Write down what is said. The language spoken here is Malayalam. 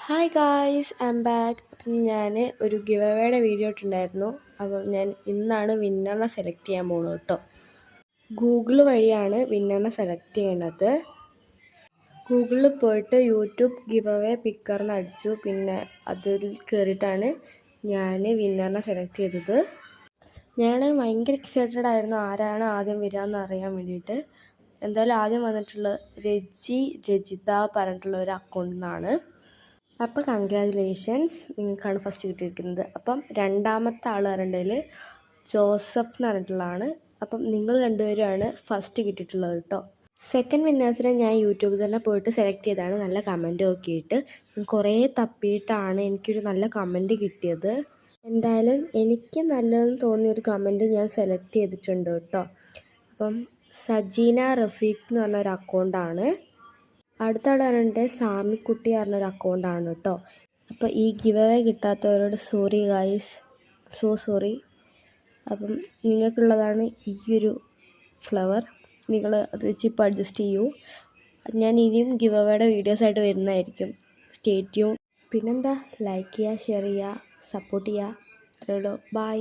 Hi guys, I M back. അപ്പം ഞാൻ ഒരു ഗിവ് അവേയുടെ വീഡിയോ ഇട്ടുണ്ടായിരുന്നു. അപ്പം ഞാൻ ഇന്നാണ് വിന്നറിനെ സെലക്ട് ചെയ്യാൻ പോകുന്നത് കേട്ടോ. ഗൂഗിൾ വഴിയാണ് വിന്നറിനെ സെലക്ട് ചെയ്യണത്. ഗൂഗിളിൽ പോയിട്ട് യൂട്യൂബ് ഗിവ് അവേ പിക്കർ എന്ന് അടിച്ചു. പിന്നെ അതിൽ കയറിയിട്ടാണ് ഞാൻ വിന്നറിനെ സെലക്ട് ചെയ്തത്. ഞാൻ ഭയങ്കര എക്സൈറ്റഡ് ആയിരുന്നു ആരാണ് ആദ്യം വരിക എന്ന് അറിയാൻ വേണ്ടിയിട്ട്. എന്തായാലും ആദ്യം വന്നിട്ടുള്ള രജിത പറഞ്ഞിട്ടുള്ള ഒരു അക്കൗണ്ടിൽ നിന്നാണ്. അപ്പോൾ കൺഗ്രാജുലേഷൻസ്, നിങ്ങൾക്കാണ് ഫസ്റ്റ് കിട്ടിയിരിക്കുന്നത്. അപ്പം രണ്ടാമത്തെ ആൾ പറഞ്ഞിട്ടുണ്ടെങ്കിൽ ജോസഫ് എന്ന് പറഞ്ഞിട്ടുള്ളതാണ്. അപ്പം നിങ്ങൾ രണ്ടുപേരുമാണ് ഫസ്റ്റ് കിട്ടിയിട്ടുള്ളത് കേട്ടോ. സെക്കൻഡ് വിന്നേഴ്സിനെ ഞാൻ യൂട്യൂബിൽ തന്നെ പോയിട്ട് സെലക്ട് ചെയ്താണ്, നല്ല കമൻറ്റ് നോക്കിയിട്ട്. കുറേ തപ്പിയിട്ടാണ് എനിക്കൊരു നല്ല കമൻറ്റ് കിട്ടിയത്. എന്തായാലും എനിക്ക് നല്ലതെന്ന് തോന്നിയൊരു കമൻറ്റ് ഞാൻ സെലക്ട് ചെയ്തിട്ടുണ്ട് കേട്ടോ. അപ്പം സജീന റഫീഖ് എന്ന് പറഞ്ഞൊരു അക്കൗണ്ടാണ്. അടുത്ത ആൾ പറഞ്ഞിട്ട് സാമിക്കുട്ടി പറഞ്ഞൊരു അക്കൗണ്ടാണ് കേട്ടോ. അപ്പോൾ ഈ ഗിവ് അവേ കിട്ടാത്തവരോട് സോറി ഗായ്സ്, സോറി. അപ്പം നിങ്ങൾക്കുള്ളതാണ് ഈ ഒരു ഫ്ലവർ. നിങ്ങൾ അത് വെച്ച് ഇപ്പോൾ അഡ്ജസ്റ്റ് ചെയ്യൂ. ഞാൻ ഇനിയും ഗിവ് അവേയുടെ വീഡിയോസായിട്ട് വരുന്നതായിരിക്കും. Stay tune. പിന്നെന്താ, ലൈക്ക് ചെയ്യുക, ഷെയർ ചെയ്യുക, സപ്പോർട്ട് ചെയ്യുക. അത്രേ ഉള്ളൂ. ബൈ.